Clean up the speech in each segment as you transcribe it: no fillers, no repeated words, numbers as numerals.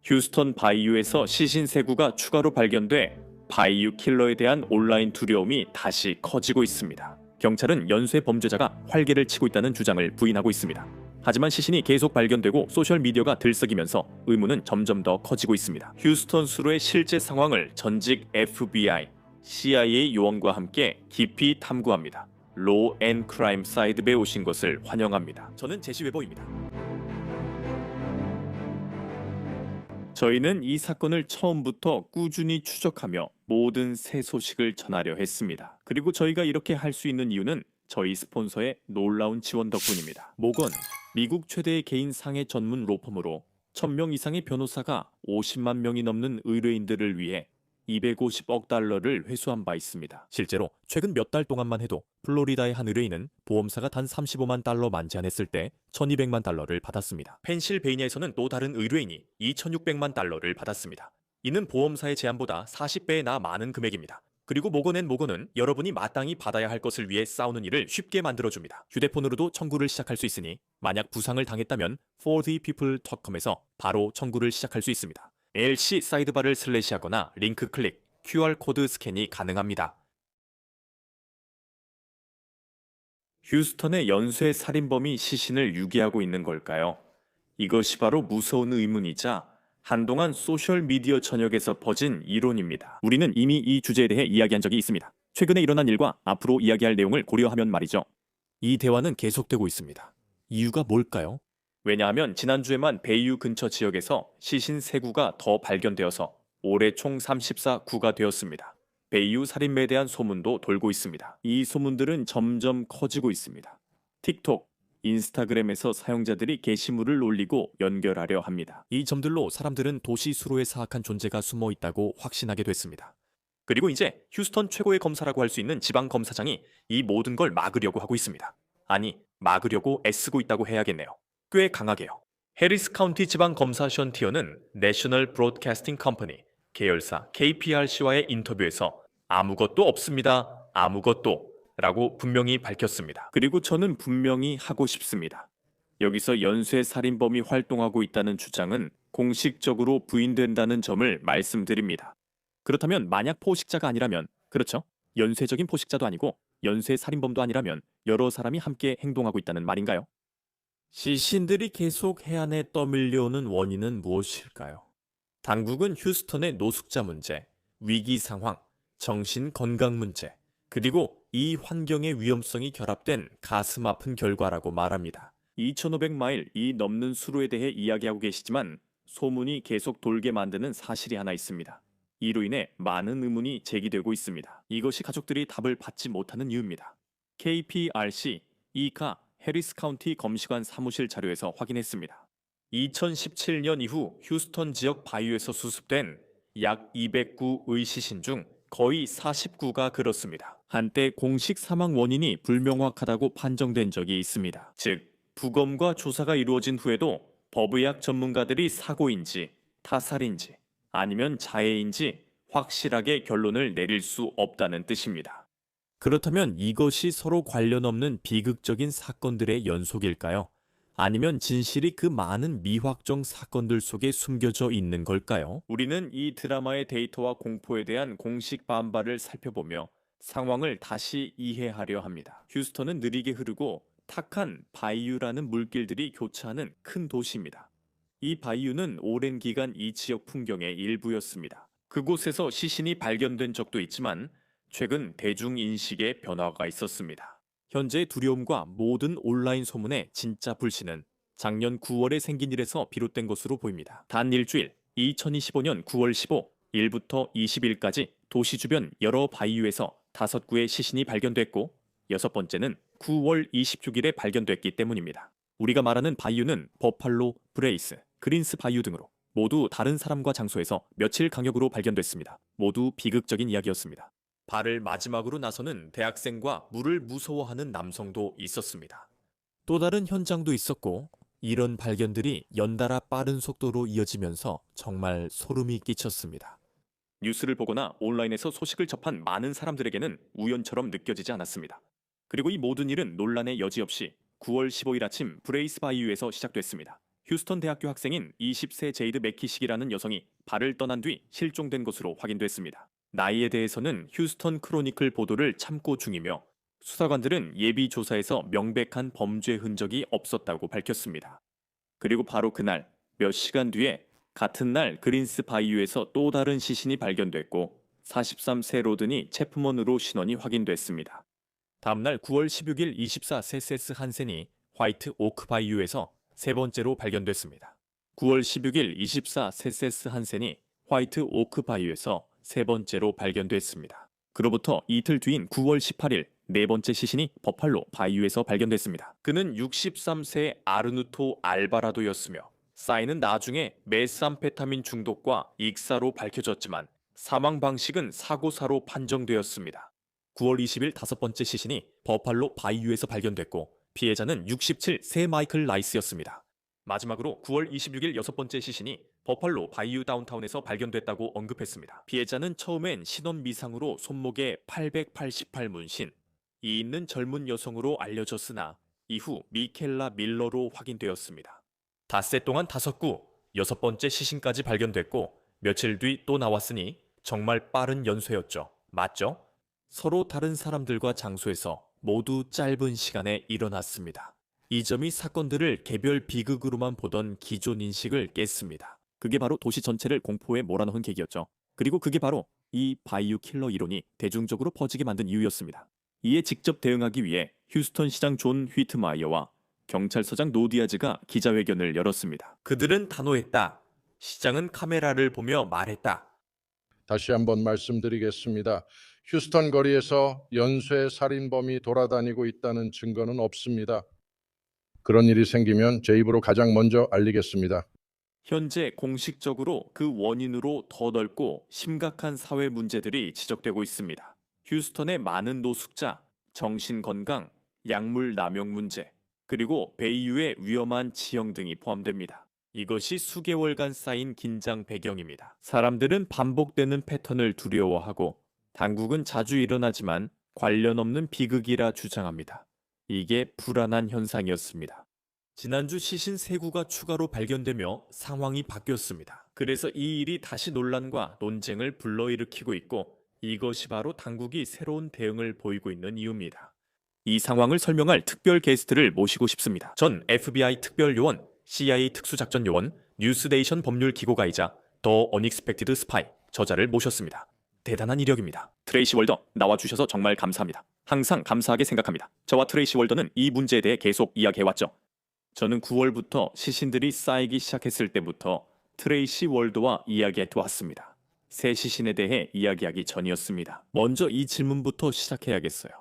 휴스턴 바이유에서 시신 세구가 추가로 발견돼 바이유 킬러에 대한 온라인 두려움이 다시 커지고 있습니다. 경찰은 연쇄 범죄자가 활개를 치고 있다는 주장을 부인하고 있습니다. 하지만 시신이 계속 발견되고 소셜미디어가 들썩이면서 의문은 점점 더 커지고 있습니다. 휴스턴 수로의 실제 상황을 전직 FBI, CIA 요원과 함께 깊이 탐구합니다. 로 앤 크라임 사이드에 오신 것을 환영합니다. 저는 제시 웨버입니다. 저희는 이 사건을 처음부터 꾸준히 추적하며 모든 새 소식을 전하려 했습니다. 그리고 저희가 이렇게 할 수 있는 이유는 저희 스폰서의 놀라운 지원 덕분입니다. 모건, 미국 최대의 개인 상해 전문 로펌으로 1000명 이상의 변호사가 50만 명이 넘는 의뢰인들을 위해 250억 달러를 회수한 바 있습니다. 실제로 최근 몇 달 동안만 해도 플로리다의 한 의뢰인은 보험사가 단 35만 달러만 제안했을 때 1200만 달러를 받았습니다. 펜실베이니아에서는 또 다른 의뢰인이 2600만 달러를 받았습니다. 이는 보험사의 제안보다 40배나 많은 금액입니다. 그리고 모건은 여러분이 마땅히 받아야 할 것을 위해 싸우는 일을 쉽게 만들어줍니다. 휴대폰으로도 청구를 시작할 수 있으니 만약 부상을 당했다면 forthepeople.com에서 바로 청구를 시작할 수 있습니다. LC 사이드바를 슬래시하거나 링크 클릭, QR코드 스캔이 가능합니다. 휴스턴의 연쇄 살인범이 시신을 유기하고 있는 걸까요? 이것이 바로 무서운 의문이자 한동안 소셜미디어 전역에서 퍼진 이론입니다. 우리는 이미 이 주제에 대해 이야기한 적이 있습니다. 최근에 일어난 일과 앞으로 이야기할 내용을 고려하면 말이죠. 이 대화는 계속되고 있습니다. 이유가 뭘까요? 왜냐하면 지난주에만 베이유 근처 지역에서 시신 3구가 더 발견되어서 올해 총 34구가 되었습니다. 베이유 살인매에 대한 소문도 돌고 있습니다. 이 소문들은 점점 커지고 있습니다. 틱톡, 인스타그램에서 사용자들이 게시물을 올리고 연결하려 합니다. 이 점들로 사람들은 도시 수로에 사악한 존재가 숨어 있다고 확신하게 됐습니다. 그리고 이제 휴스턴 최고의 검사라고 할 수 있는 지방 검사장이 이 모든 걸 막으려고 하고 있습니다. 아니, 막으려고 애쓰고 있다고 해야겠네요. 꽤 강하게요. 해리스 카운티 지방 검사 션 티어는 내셔널 브로드캐스팅 컴퍼니 계열사 KPRC와의 인터뷰에서 아무것도 없습니다. 아무것도 라고 분명히 밝혔습니다. 그리고 저는 분명히 하고 싶습니다. 여기서 연쇄 살인범이 활동하고 있다는 주장은 공식적으로 부인된다는 점을 말씀드립니다. 그렇다면 만약 포식자가 아니라면, 그렇죠? 연쇄적인 포식자도 아니고 연쇄 살인범도 아니라면 여러 사람이 함께 행동하고 있다는 말인가요? 시신들이 계속 해안에 떠밀려오는 원인은 무엇일까요? 당국은 휴스턴의 노숙자 문제, 위기 상황, 정신 건강 문제, 그리고 이 환경의 위험성이 결합된 가슴 아픈 결과라고 말합니다. 2500마일 이 넘는 수로에 대해 이야기하고 계시지만 소문이 계속 돌게 만드는 사실이 하나 있습니다. 이로 인해 많은 의문이 제기되고 있습니다. 이것이 가족들이 답을 받지 못하는 이유입니다. KPRC 이카 해리스 카운티 검시관 사무실 자료에서 확인했습니다. 2017년 이후 휴스턴 지역 바이유에서 수습된 약 200구의 시신 중 거의 49가 그렇습니다. 한때 공식 사망 원인이 불명확하다고 판정된 적이 있습니다. 즉, 부검과 조사가 이루어진 후에도 법의학 전문가들이 사고인지 타살인지 아니면 자해인지 확실하게 결론을 내릴 수 없다는 뜻입니다. 그렇다면 이것이 서로 관련 없는 비극적인 사건들의 연속일까요? 아니면 진실이 그 많은 미확정 사건들 속에 숨겨져 있는 걸까요? 우리는 이 드라마의 데이터와 공포에 대한 공식 반발을 살펴보며 상황을 다시 이해하려 합니다. 휴스턴은 느리게 흐르고 탁한 바이유라는 물길들이 교차하는 큰 도시입니다. 이 바이유는 오랜 기간 이 지역 풍경의 일부였습니다. 그곳에서 시신이 발견된 적도 있지만 최근 대중인식의 변화가 있었습니다. 현재의 두려움과 모든 온라인 소문의 진짜 불씨는 작년 9월에 생긴 일에서 비롯된 것으로 보입니다. 단 일주일, 2025년 9월 15, 일부터 20일까지 도시 주변 여러 바이유에서 5구의 시신이 발견됐고 6번째는 9월 26일에 발견됐기 때문입니다. 우리가 말하는 바이유는 버팔로, 브레이스, 그린스 바이유 등으로 모두 다른 사람과 장소에서 며칠 간격으로 발견됐습니다. 모두 비극적인 이야기였습니다. 발을 마지막으로 나서는 대학생과 물을 무서워하는 남성도 있었습니다. 또 다른 현장도 있었고 이런 발견들이 연달아 빠른 속도로 이어지면서 정말 소름이 끼쳤습니다. 뉴스를 보거나 온라인에서 소식을 접한 많은 사람들에게는 우연처럼 느껴지지 않았습니다. 그리고 이 모든 일은 논란의 여지 없이 9월 15일 아침 브레이스 바이유에서 시작됐습니다. 휴스턴 대학교 학생인 20세 제이드 매키식이라는 여성이 발을 떠난 뒤 실종된 것으로 확인됐습니다. 나이에 대해서는 휴스턴 크로니클 보도를 참고 중이며 수사관들은 예비 조사에서 명백한 범죄 흔적이 없었다고 밝혔습니다. 그리고 바로 그날 몇 시간 뒤에 같은 날 그린스 바이유에서 또 다른 시신이 발견됐고 43세 로든이 체프먼으로 신원이 확인됐습니다. 다음날 9월 16일 24 세세스 한센이 화이트 오크 바이유에서 세 번째로 발견됐습니다. 9월 16일 24 세세스 한센이 화이트 오크 바이유에서 세 번째로 발견됐습니다. 그로부터 이틀 뒤인 9월 18일 네 번째 시신이 버팔로 바이유에서 발견됐습니다. 그는 63세 아르누토 알바라도였으며 사인은 나중에 메스암페타민 중독과 익사로 밝혀졌지만 사망 방식은 사고사로 판정되었습니다. 9월 20일 다섯 번째 시신이 버팔로 바이유에서 발견됐고 피해자는 67세 마이클 라이스였습니다. 마지막으로 9월 26일 여섯 번째 시신이 버팔로 바이유 다운타운에서 발견됐다고 언급했습니다. 피해자는 처음엔 신원 미상으로 손목에 888 문신, 이 있는 젊은 여성으로 알려졌으나 이후 미켈라 밀러로 확인되었습니다. 닷새 동안 5구, 여섯 번째 시신까지 발견됐고 며칠 뒤 또 나왔으니 정말 빠른 연쇄였죠. 맞죠? 서로 다른 사람들과 장소에서 모두 짧은 시간에 일어났습니다. 이 점이 사건들을 개별 비극으로만 보던 기존 인식을 깼습니다. 그게 바로 도시 전체를 공포에 몰아넣은 계기였죠. 그리고 그게 바로 이 바이유 킬러 이론이 대중적으로 퍼지게 만든 이유였습니다. 이에 직접 대응하기 위해 휴스턴 시장 존 휘트마이어와 경찰서장 노디아즈가 기자회견을 열었습니다. 그들은 단호했다. 시장은 카메라를 보며 말했다. 다시 한번 말씀드리겠습니다. 휴스턴 거리에서 연쇄 살인범이 돌아다니고 있다는 증거는 없습니다. 그런 일이 생기면 제 입으로 가장 먼저 알리겠습니다. 현재 공식적으로 그 원인으로 더 넓고 심각한 사회 문제들이 지적되고 있습니다. 휴스턴의 많은 노숙자, 정신건강, 약물 남용 문제, 그리고 베이유의 위험한 지형 등이 포함됩니다. 이것이 수개월간 쌓인 긴장 배경입니다. 사람들은 반복되는 패턴을 두려워하고 당국은 자주 일어나지만 관련 없는 비극이라 주장합니다. 이게 불안한 현상이었습니다. 지난주 시신 3구가 추가로 발견되며 상황이 바뀌었습니다. 그래서 이 일이 다시 논란과 논쟁을 불러일으키고 있고 이것이 바로 당국이 새로운 대응을 보이고 있는 이유입니다. 이 상황을 설명할 특별 게스트를 모시고 싶습니다. 전 FBI 특별요원, CIA 특수작전요원, 뉴스데이션 법률기고가이자 더 어닉스펙티드 스파이 저자를 모셨습니다. 대단한 이력입니다. 트레이시 월더 나와주셔서 정말 감사합니다. 항상 감사하게 생각합니다. 저와 트레이시 월더는 이 문제에 대해 계속 이야기해왔죠. 저는 9월부터 시신들이 쌓이기 시작했을 때부터 트레이시 월더와 이야기해왔습니다. 새 시신에 대해 이야기하기 전이었습니다. 먼저 이 질문부터 시작해야겠어요.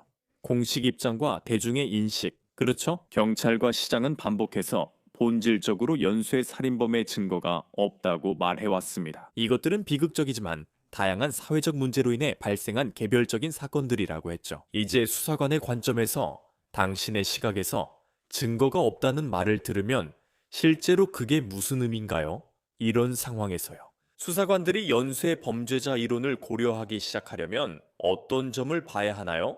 공식 입장과 대중의 인식, 그렇죠? 경찰과 시장은 반복해서 본질적으로 연쇄 살인범의 증거가 없다고 말해왔습니다. 이것들은 비극적이지만 다양한 사회적 문제로 인해 발생한 개별적인 사건들이라고 했죠. 이제 수사관의 관점에서 당신의 시각에서 증거가 없다는 말을 들으면 실제로 그게 무슨 의미인가요? 이런 상황에서요. 수사관들이 연쇄 범죄자 이론을 고려하기 시작하려면 어떤 점을 봐야 하나요?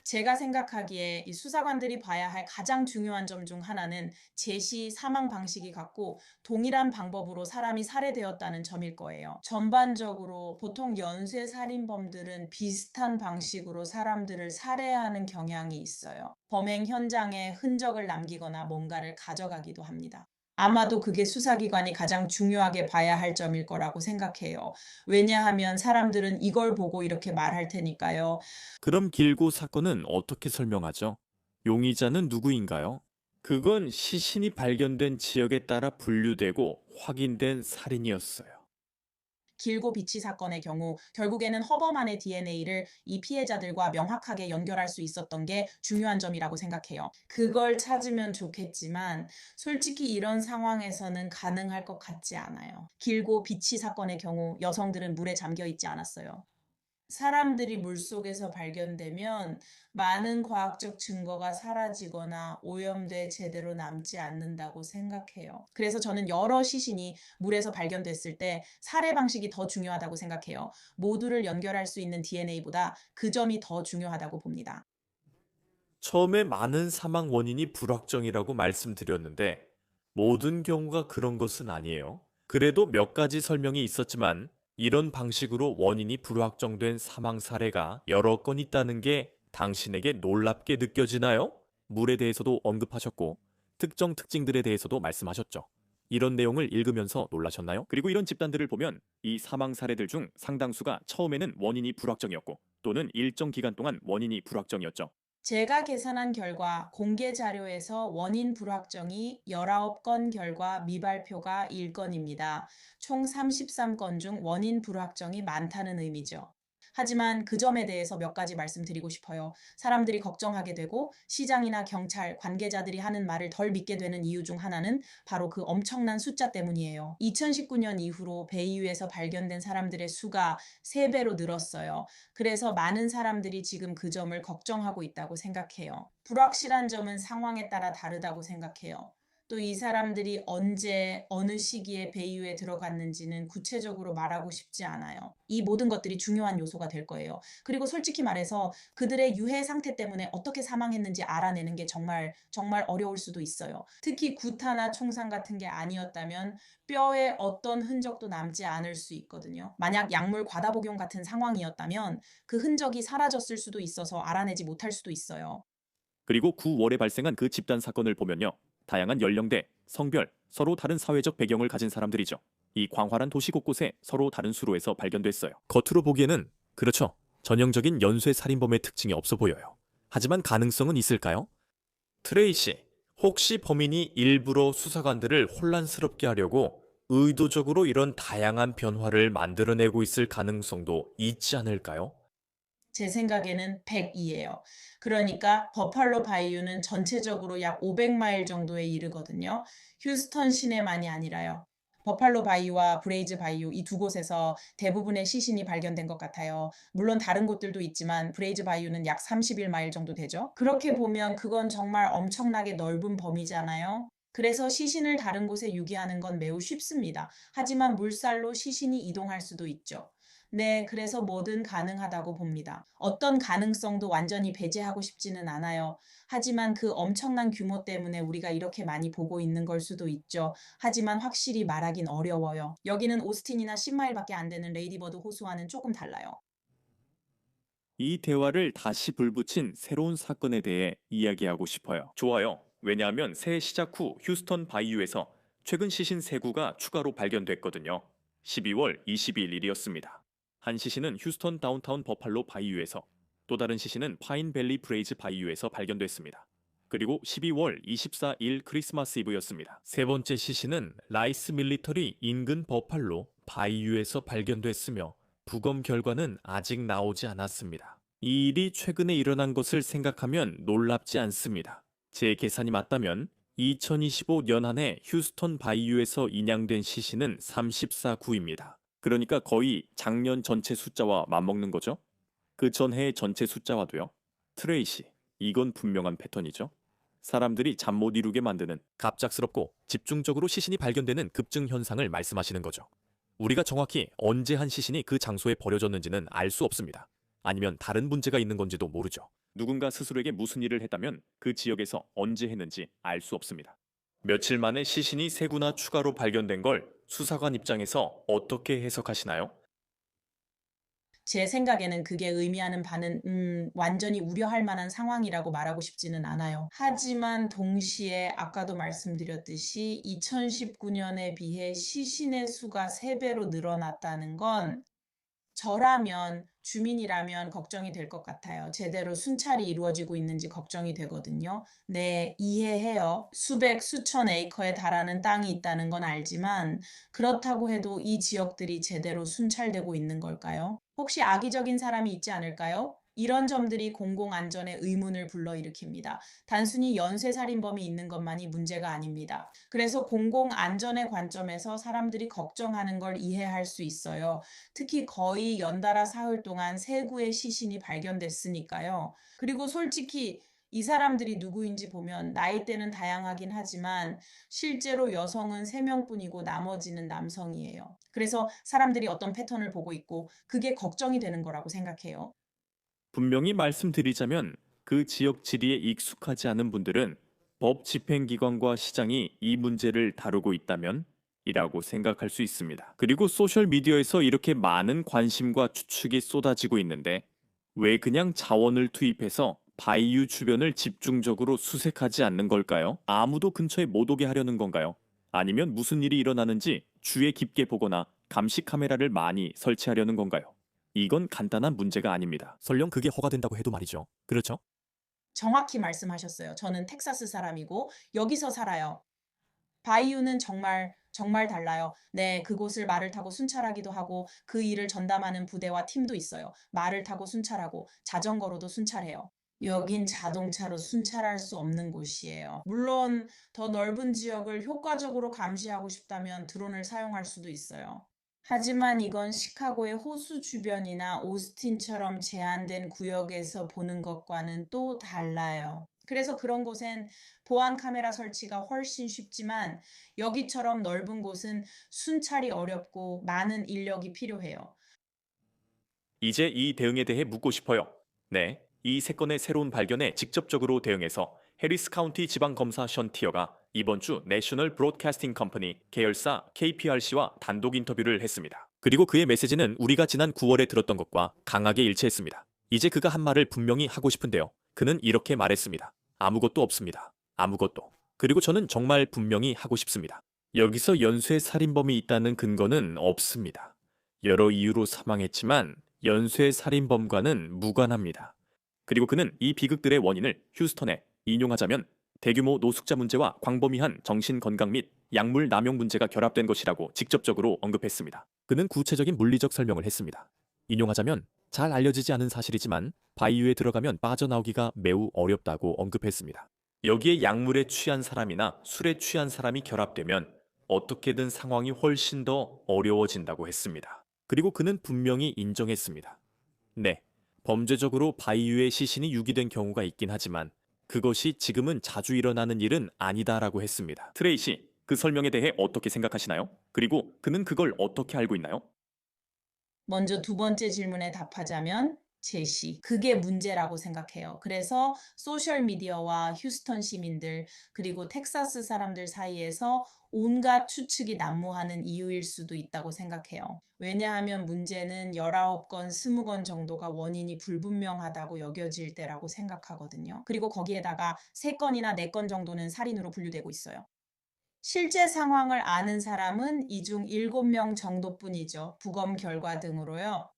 제가 생각하기에 이 수사관들이 봐야 할 가장 중요한 점 중 하나는 제시 사망 방식이 같고 동일한 방법으로 사람이 살해되었다는 점일 거예요. 전반적으로 보통 연쇄 살인범들은 비슷한 방식으로 사람들을 살해하는 경향이 있어요. 범행 현장에 흔적을 남기거나 뭔가를 가져가기도 합니다. 아마도 그게 수사기관이 가장 중요하게 봐야 할 점일 거라고 생각해요. 왜냐하면 사람들은 이걸 보고 이렇게 말할 테니까요. 그럼 길고 사건은 어떻게 설명하죠? 용의자는 누구인가요? 그건 시신이 발견된 지역에 따라 분류되고 확인된 살인이었어요. 길고 비치 사건의 경우 결국에는 허버만의 DNA를 이 피해자들과 명확하게 연결할 수 있었던 게 중요한 점이라고 생각해요. 그걸 찾으면 좋겠지만 솔직히 이런 상황에서는 가능할 것 같지 않아요. 길고 비치 사건의 경우 여성들은 물에 잠겨 있지 않았어요. 사람들이 물속에서 발견되면 많은 과학적 증거가 사라지거나 오염돼 제대로 남지 않는다고 생각해요. 그래서 저는 여러 시신이 물에서 발견됐을 때 살해 방식이 더 중요하다고 생각해요. 모두를 연결할 수 있는 DNA보다 그 점이 더 중요하다고 봅니다. 처음에 많은 사망 원인이 불확정이라고 말씀드렸는데 모든 경우가 그런 것은 아니에요. 그래도 몇 가지 설명이 있었지만 이런 방식으로 원인이 불확정된 사망 사례가 여러 건 있다는 게 당신에게 놀랍게 느껴지나요? 물에 대해서도 언급하셨고 특정 특징들에 대해서도 말씀하셨죠. 이런 내용을 읽으면서 놀라셨나요? 그리고 이런 집단들을 보면 이 사망 사례들 중 상당수가 처음에는 원인이 불확정이었고 또는 일정 기간 동안 원인이 불확정이었죠. 제가 계산한 결과 공개 자료에서 원인 불확정이 19건 결과 미발표가 1건입니다. 총 33건 중 원인 불확정이 많다는 의미죠. 하지만 그 점에 대해서 몇 가지 말씀드리고 싶어요. 사람들이 걱정하게 되고 시장이나 경찰, 관계자들이 하는 말을 덜 믿게 되는 이유 중 하나는 바로 그 엄청난 숫자 때문이에요. 2019년 이후로 베이유에서 발견된 사람들의 수가 3배로 늘었어요. 그래서 많은 사람들이 지금 그 점을 걱정하고 있다고 생각해요. 불확실한 점은 상황에 따라 다르다고 생각해요. 또 이 사람들이 언제, 어느 시기에 배유에 들어갔는지는 구체적으로 말하고 싶지 않아요. 이 모든 것들이 중요한 요소가 될 거예요. 그리고 솔직히 말해서 그들의 유해 상태 때문에 어떻게 사망했는지 알아내는 게 정말 어려울 수도 있어요. 특히 구타나 총상 같은 게 아니었다면 뼈에 어떤 흔적도 남지 않을 수 있거든요. 만약 약물 과다 복용 같은 상황이었다면 그 흔적이 사라졌을 수도 있어서 알아내지 못할 수도 있어요. 그리고 9월에 발생한 그 집단 사건을 보면요. 다양한 연령대, 성별, 서로 다른 사회적 배경을 가진 사람들이죠. 이 광활한 도시 곳곳에 서로 다른 수로에서 발견됐어요. 겉으로 보기에는 그렇죠. 전형적인 연쇄 살인범의 특징이 없어 보여요. 하지만 가능성은 있을까요? 트레이시, 혹시 범인이 일부러 수사관들을 혼란스럽게 하려고 의도적으로 이런 다양한 변화를 만들어내고 있을 가능성도 있지 않을까요? 제 생각에는 100이에요. 그러니까 버팔로 바이유는 전체적으로 약 500마일 정도에 이르거든요. 휴스턴 시내만이 아니라요. 버팔로 바이유와 브레이즈 바이유 이 두 곳에서 대부분의 시신이 발견된 것 같아요. 물론 다른 곳들도 있지만 브레이즈 바이유는 약 31마일 정도 되죠. 그렇게 보면 그건 정말 엄청나게 넓은 범위잖아요. 그래서 시신을 다른 곳에 유기하는 건 매우 쉽습니다. 하지만 물살로 시신이 이동할 수도 있죠. 네, 그래서 뭐든 가능하다고 봅니다. 어떤 가능성도 완전히 배제하고 싶지는 않아요. 하지만 그 엄청난 규모 때문에 우리가 이렇게 많이 보고 있는 걸 수도 있죠. 하지만 확실히 말하긴 어려워요. 여기는 오스틴이나 10마일밖에 안 되는 레이디버드 호수와는 조금 달라요. 이 대화를 다시 불붙인 새로운 사건에 대해 이야기하고 싶어요. 좋아요. 왜냐하면 새해 시작 후 휴스턴 바이유에서 최근 시신 3구가 추가로 발견됐거든요. 12월 22일 일이었습니다. 한 시신은 휴스턴 다운타운 버팔로 바이유에서, 또 다른 시신은 파인밸리 브레이즈 바이유에서 발견됐습니다. 그리고 12월 24일 크리스마스 이브였습니다. 세 번째 시신은 라이스 밀리터리 인근 버팔로 바이유에서 발견됐으며 부검 결과는 아직 나오지 않았습니다. 이 일이 최근에 일어난 것을 생각하면 놀랍지 않습니다. 제 계산이 맞다면 2025년 한 해 휴스턴 바이유에서 인양된 시신은 34구입니다. 그러니까 거의 작년 전체 숫자와 맞먹는 거죠? 그 전해의 전체 숫자와도요. 트레이시, 이건 분명한 패턴이죠. 사람들이 잠 못 이루게 만드는 갑작스럽고 집중적으로 시신이 발견되는 급증 현상을 말씀하시는 거죠. 우리가 정확히 언제 한 시신이 그 장소에 버려졌는지는 알 수 없습니다. 아니면 다른 문제가 있는 건지도 모르죠. 누군가 스스로에게 무슨 일을 했다면 그 지역에서 언제 했는지 알 수 없습니다. 며칠 만에 시신이 3구나 추가로 발견된 걸 수사관 입장에서 어떻게 해석하시나요? 제 생각에는 그게 의미하는 바는 완전히 우려할 만한 상황이라고 말하고 싶지는 않아요. 하지만 동시에 아까도 말씀드렸듯이 2019년에 비해 시신의 수가 3배로 늘어났다는 건 저라면 주민이라면 걱정이 될 것 같아요. 제대로 순찰이 이루어지고 있는지 걱정이 되거든요. 네, 이해해요. 수백, 수천 에이커에 달하는 땅이 있다는 건 알지만 그렇다고 해도 이 지역들이 제대로 순찰되고 있는 걸까요? 혹시 악의적인 사람이 있지 않을까요? 이런 점들이 공공안전에 의문을 불러일으킵니다. 단순히 연쇄살인범이 있는 것만이 문제가 아닙니다. 그래서 공공안전의 관점에서 사람들이 걱정하는 걸 이해할 수 있어요. 특히 거의 연달아 사흘 동안 3구의 시신이 발견됐으니까요. 그리고 솔직히 이 사람들이 누구인지 보면 나이대는 다양하긴 하지만 실제로 여성은 3명뿐이고 나머지는 남성이에요. 그래서 사람들이 어떤 패턴을 보고 있고 그게 걱정이 되는 거라고 생각해요. 분명히 말씀드리자면 그 지역 지리에 익숙하지 않은 분들은 법 집행기관과 시장이 이 문제를 다루고 있다면? 이라고 생각할 수 있습니다. 그리고 소셜미디어에서 이렇게 많은 관심과 추측이 쏟아지고 있는데 왜 그냥 자원을 투입해서 바이유 주변을 집중적으로 수색하지 않는 걸까요? 아무도 근처에 못 오게 하려는 건가요? 아니면 무슨 일이 일어나는지 주의 깊게 보거나 감시 카메라를 많이 설치하려는 건가요? 이건 간단한 문제가 아닙니다. 설령 그게 허가된다고 해도 말이죠. 그렇죠? 정확히 말씀하셨어요. 저는 텍사스 사람이고 여기서 살아요. 바이유는 정말 달라요. 네, 그곳을 말을 타고 순찰하기도 하고 그 일을 전담하는 부대와 팀도 있어요. 말을 타고 순찰하고 자전거로도 순찰해요. 여긴 자동차로 순찰할 수 없는 곳이에요. 물론 더 넓은 지역을 효과적으로 감시하고 싶다면 드론을 사용할 수도 있어요. 하지만 이건 시카고의 호수 주변이나 오스틴처럼 제한된 구역에서 보는 것과는 또 달라요. 그래서 그런 곳엔 보안 카메라 설치가 훨씬 쉽지만 여기처럼 넓은 곳은 순찰이 어렵고 많은 인력이 필요해요. 이제 이 대응에 대해 묻고 싶어요. 네, 이 세 건의 새로운 발견에 직접적으로 대응해서 해리스 카운티 지방검사 션 티어가 이번 주 내셔널 브로드캐스팅 컴퍼니 계열사 KPRC와 단독 인터뷰를 했습니다. 그리고 그의 메시지는 우리가 지난 9월에 들었던 것과 강하게 일치했습니다. 이제 그가 한 말을 분명히 하고 싶은데요. 그는 이렇게 말했습니다. 아무것도 없습니다. 아무것도. 그리고 저는 정말 분명히 하고 싶습니다. 여기서 연쇄 살인범이 있다는 근거는 없습니다. 여러 이유로 사망했지만 연쇄 살인범과는 무관합니다. 그리고 그는 이 비극들의 원인을 휴스턴에 인용하자면 대규모 노숙자 문제와 광범위한 정신건강 및 약물 남용 문제가 결합된 것이라고 직접적으로 언급했습니다. 그는 구체적인 물리적 설명을 했습니다. 인용하자면 잘 알려지지 않은 사실이지만 바이유에 들어가면 빠져나오기가 매우 어렵다고 언급했습니다. 여기에 약물에 취한 사람이나 술에 취한 사람이 결합되면 어떻게든 상황이 훨씬 더 어려워진다고 했습니다. 그리고 그는 분명히 인정했습니다. 네, 범죄적으로 바이유의 시신이 유기된 경우가 있긴 하지만 그것이 지금은 자주 일어나는 일은 아니다라고 했습니다. 트레이시, 그 설명에 대해 어떻게 생각하시나요? 그리고 그는 그걸 어떻게 알고 있나요? 먼저 두 번째 질문에 답하자면 제시. 그게 문제라고 생각해요. 그래서 소셜미디어와 휴스턴 시민들 그리고 텍사스 사람들 사이에서 온갖 추측이 난무하는 이유일 수도 있다고 생각해요. 왜냐하면 문제는 19건, 20건 정도가 원인이 불분명하다고 여겨질 때라고 생각하거든요. 그리고 거기에다가 3건이나 4건 정도는 살인으로 분류되고 있어요. 실제 상황을 아는 사람은 이 중 7명 정도뿐이죠. 부검 결과 등으로요.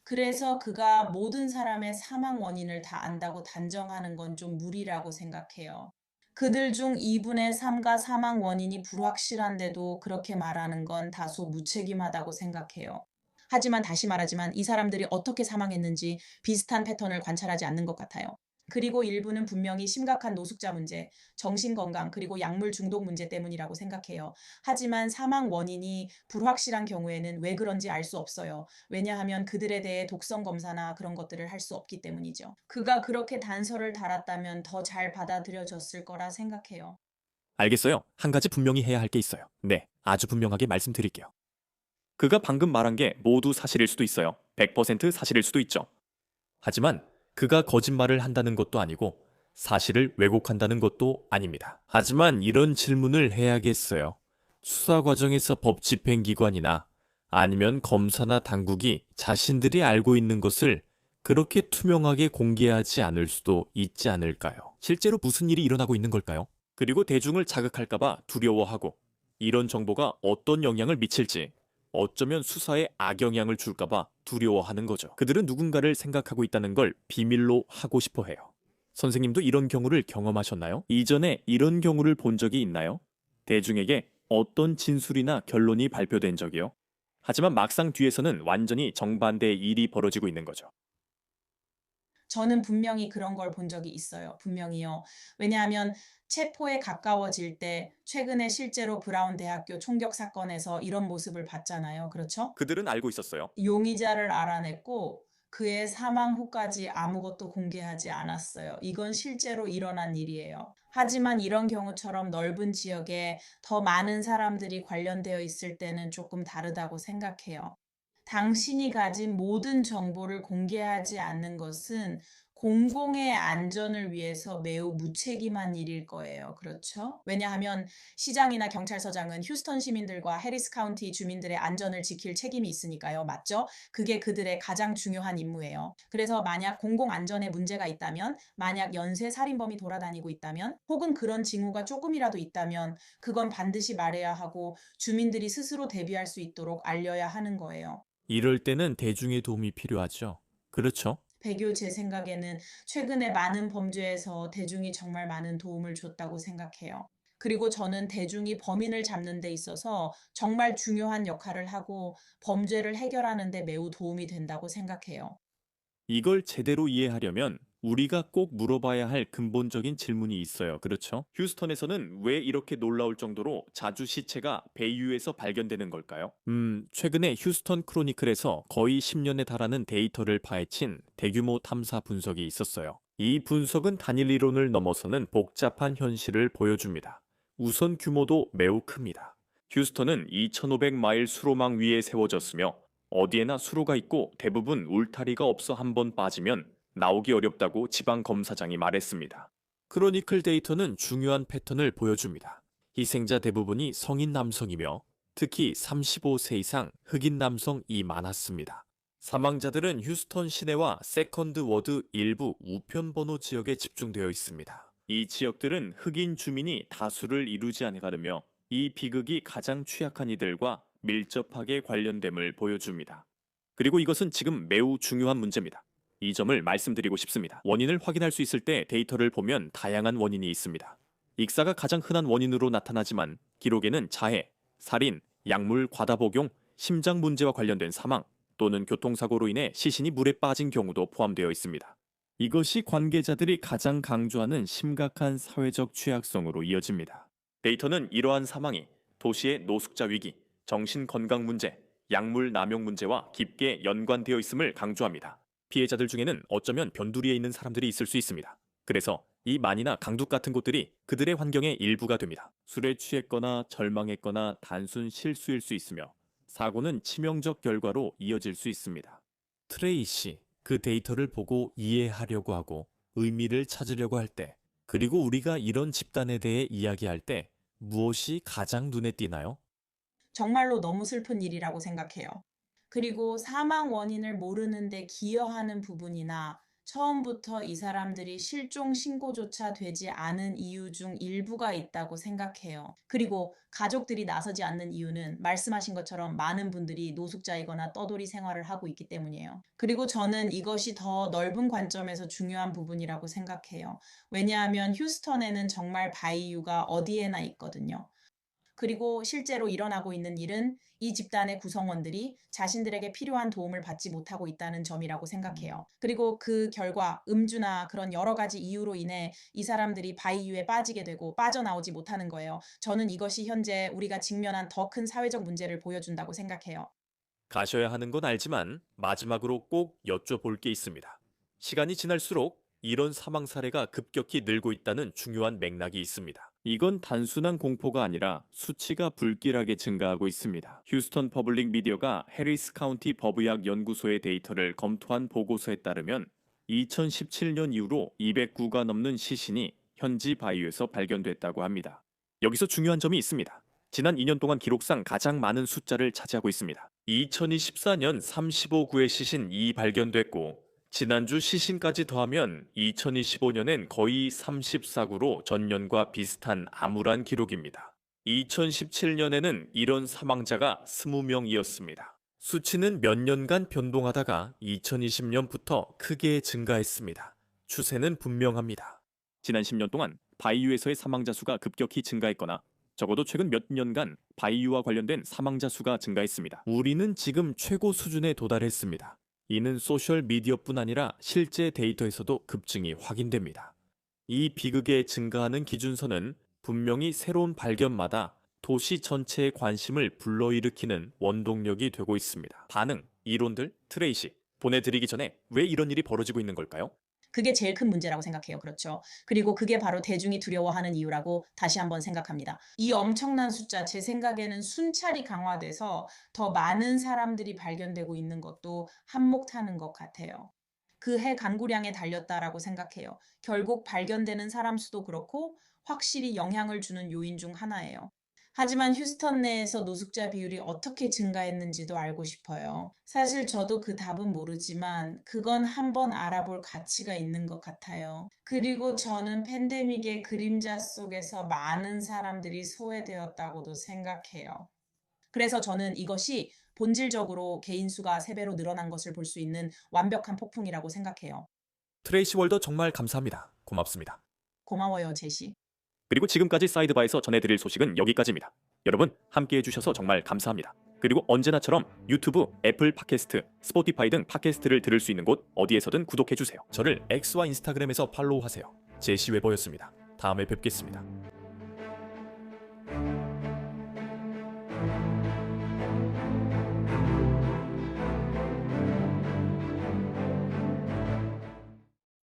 그래서 그가 모든 사람의 사망 원인을 다 안다고 단정하는 건 좀 무리라고 생각해요. 그들 중 2분의 3가 사망 원인이 불확실한데도 그렇게 말하는 건 다소 무책임하다고 생각해요. 하지만 다시 말하지만 이 사람들이 어떻게 사망했는지 비슷한 패턴을 관찰하지 않는 것 같아요. 그리고 일부는 분명히 심각한 노숙자 문제, 정신건강, 그리고 약물 중독 문제 때문이라고 생각해요. 하지만 사망 원인이 불확실한 경우에는 왜 그런지 알 수 없어요. 왜냐하면 그들에 대해 독성 검사나 그런 것들을 할 수 없기 때문이죠. 그가 그렇게 단서를 달았다면 더 잘 받아들여졌을 거라 생각해요. 알겠어요. 한 가지 분명히 해야 할 게 있어요. 네, 아주 분명하게 말씀드릴게요. 그가 방금 말한 게 모두 사실일 수도 있어요. 100% 사실일 수도 있죠. 하지만 그가 거짓말을 한다는 것도 아니고 사실을 왜곡한다는 것도 아닙니다. 하지만 이런 질문을 해야겠어요. 수사 과정에서 법 집행기관이나 아니면 검사나 당국이 자신들이 알고 있는 것을 그렇게 투명하게 공개하지 않을 수도 있지 않을까요? 실제로 무슨 일이 일어나고 있는 걸까요? 그리고 대중을 자극할까봐 두려워하고 이런 정보가 어떤 영향을 미칠지 어쩌면 수사에 악영향을 줄까봐 두려워하는 거죠. 그들은 누군가를 생각하고 있다는 걸 비밀로 하고 싶어 해요. 선생님도 이런 경우를 경험하셨나요? 이전에 이런 경우를 본 적이 있나요? 대중에게 어떤 진술이나 결론이 발표된 적이요? 하지만 막상 뒤에서는 완전히 정반대의 일이 벌어지고 있는 거죠. 저는 분명히 그런 걸 본 적이 있어요. 분명히요. 왜냐하면 체포에 가까워질 때 최근에 실제로 브라운 대학교 총격 사건에서 이런 모습을 봤잖아요. 그렇죠? 그들은 알고 있었어요. 용의자를 알아냈고 그의 사망 후까지 아무것도 공개하지 않았어요. 이건 실제로 일어난 일이에요. 하지만 이런 경우처럼 넓은 지역에 더 많은 사람들이 관련되어 있을 때는 조금 다르다고 생각해요. 당신이 가진 모든 정보를 공개하지 않는 것은 공공의 안전을 위해서 매우 무책임한 일일 거예요. 그렇죠? 왜냐하면 시장이나 경찰서장은 휴스턴 시민들과 해리스 카운티 주민들의 안전을 지킬 책임이 있으니까요. 맞죠? 그게 그들의 가장 중요한 임무예요. 그래서 만약 공공 안전에 문제가 있다면, 만약 연쇄 살인범이 돌아다니고 있다면, 혹은 그런 징후가 조금이라도 있다면 그건 반드시 말해야 하고 주민들이 스스로 대비할 수 있도록 알려야 하는 거예요. 이럴 때는 대중의 도움이 필요하죠. 그렇죠? 배교 제 생각에는 최근에 많은 범죄에서 대중이 정말 많은 도움을 줬다고 생각해요. 그리고 저는 대중이 범인을 잡는 데 있어서 정말 중요한 역할을 하고 범죄를 해결하는 데 매우 도움이 된다고 생각해요. 이걸 제대로 이해하려면 우리가 꼭 물어봐야 할 근본적인 질문이 있어요. 그렇죠? 휴스턴에서는 왜 이렇게 놀라울 정도로 자주 시체가 베이유에서 발견되는 걸까요? 최근에 휴스턴 크로니클에서 거의 10년에 달하는 데이터를 파헤친 대규모 탐사 분석이 있었어요. 이 분석은 단일 이론을 넘어서는 복잡한 현실을 보여줍니다. 우선 규모도 매우 큽니다. 휴스턴은 2,500마일 수로망 위에 세워졌으며 어디에나 수로가 있고 대부분 울타리가 없어 한 번 빠지면 나오기 어렵다고 지방검사장이 말했습니다. 크로니클 데이터는 중요한 패턴을 보여줍니다. 희생자 대부분이 성인 남성이며 특히 35세 이상 흑인 남성이 많았습니다. 사망자들은 휴스턴 시내와 세컨드 워드 일부 우편 번호 지역에 집중되어 있습니다. 이 지역들은 흑인 주민이 다수를 이루지 않으며 이 비극이 가장 취약한 이들과 밀접하게 관련됨을 보여줍니다. 그리고 이것은 지금 매우 중요한 문제입니다. 이 점을 말씀드리고 싶습니다. 원인을 확인할 수 있을 때 데이터를 보면 다양한 원인이 있습니다. 익사가 가장 흔한 원인으로 나타나지만 기록에는 자해, 살인, 약물 과다 복용, 심장 문제와 관련된 사망 또는 교통사고로 인해 시신이 물에 빠진 경우도 포함되어 있습니다. 이것이 관계자들이 가장 강조하는 심각한 사회적 취약성으로 이어집니다. 데이터는 이러한 사망이 도시의 노숙자 위기, 정신건강 문제, 약물 남용 문제와 깊게 연관되어 있음을 강조합니다. 피해자들 중에는 어쩌면 변두리에 있는 사람들이 있을 수 있습니다. 그래서 이 만이나 강둑 같은 곳들이 그들의 환경의 일부가 됩니다. 술에 취했거나 절망했거나 단순 실수일 수 있으며 사고는 치명적 결과로 이어질 수 있습니다. 트레이시, 그 데이터를 보고 이해하려고 하고 의미를 찾으려고 할 때, 그리고 우리가 이런 집단에 대해 이야기할 때 무엇이 가장 눈에 띄나요? 정말로 너무 슬픈 일이라고 생각해요. 그리고 사망 원인을 모르는 데 기여하는 부분이나 처음부터 이 사람들이 실종 신고조차 되지 않은 이유 중 일부가 있다고 생각해요. 그리고 가족들이 나서지 않는 이유는 말씀하신 것처럼 많은 분들이 노숙자이거나 떠돌이 생활을 하고 있기 때문이에요. 그리고 저는 이것이 더 넓은 관점에서 중요한 부분이라고 생각해요. 왜냐하면 휴스턴에는 정말 바이유가 어디에나 있거든요. 그리고 실제로 일어나고 있는 일은 이 집단의 구성원들이 자신들에게 필요한 도움을 받지 못하고 있다는 점이라고 생각해요. 그리고 그 결과 음주나 그런 여러 가지 이유로 인해 이 사람들이 바이유에 빠지게 되고 빠져나오지 못하는 거예요. 저는 이것이 현재 우리가 직면한 더 큰 사회적 문제를 보여준다고 생각해요. 가셔야 하는 건 알지만 마지막으로 꼭 여쭤볼 게 있습니다. 시간이 지날수록 이런 사망 사례가 급격히 늘고 있다는 중요한 맥락이 있습니다. 이건 단순한 공포가 아니라 수치가 불길하게 증가하고 있습니다. 휴스턴 퍼블릭 미디어가 해리스 카운티 법의학 연구소의 데이터를 검토한 보고서에 따르면 2017년 이후로 209가 넘는 시신이 현지 바이오에서 발견됐다고 합니다. 여기서 중요한 점이 있습니다. 지난 2년 동안 기록상 가장 많은 숫자를 차지하고 있습니다. 2024년 35구의 시신이 발견됐고 지난주 시신까지 더하면 2025년엔 거의 34구로 전년과 비슷한 암울한 기록입니다. 2017년에는 이런 사망자가 20명이었습니다. 수치는 몇 년간 변동하다가 2020년부터 크게 증가했습니다. 추세는 분명합니다. 지난 10년 동안 바이유에서의 사망자 수가 급격히 증가했거나 적어도 최근 몇 년간 바이유와 관련된 사망자 수가 증가했습니다. 우리는 지금 최고 수준에 도달했습니다. 이는 소셜 미디어뿐 아니라 실제 데이터에서도 급증이 확인됩니다. 이 비극의 증가하는 기준선은 분명히 새로운 발견마다 도시 전체의 관심을 불러일으키는 원동력이 되고 있습니다. 반응, 이론들, 트레이시, 보내드리기 전에 왜 이런 일이 벌어지고 있는 걸까요? 그게 제일 큰 문제라고 생각해요. 그렇죠. 그리고 그게 바로 대중이 두려워하는 이유라고 다시 한번 생각합니다. 이 엄청난 숫자, 제 생각에는 순찰이 강화돼서 더 많은 사람들이 발견되고 있는 것도 한몫하는 것 같아요. 그 해 간구량에 달렸다라고 생각해요. 결국 발견되는 사람 수도 그렇고 확실히 영향을 주는 요인 중 하나예요. 하지만 휴스턴 내에서 노숙자 비율이 어떻게 증가했는지도 알고 싶어요. 사실 저도 그 답은 모르지만 그건 한번 알아볼 가치가 있는 것 같아요. 그리고 저는 팬데믹의 그림자 속에서 많은 사람들이 소외되었다고도 생각해요. 그래서 저는 이것이 본질적으로 개인 수가 3배로 늘어난 것을 볼 수 있는 완벽한 폭풍이라고 생각해요. 트레이시 월더 정말 감사합니다. 고맙습니다. 고마워요, 제시. 그리고 지금까지 사이드바에서 전해드릴 소식은 여기까지입니다. 여러분 함께 해주셔서 정말 감사합니다. 그리고 언제나처럼 유튜브, 애플 팟캐스트, 스포티파이 등 팟캐스트를 들을 수 있는 곳 어디에서든 구독해주세요. 저를 X와 인스타그램에서 팔로우하세요. 제시 웨버였습니다. 다음에 뵙겠습니다.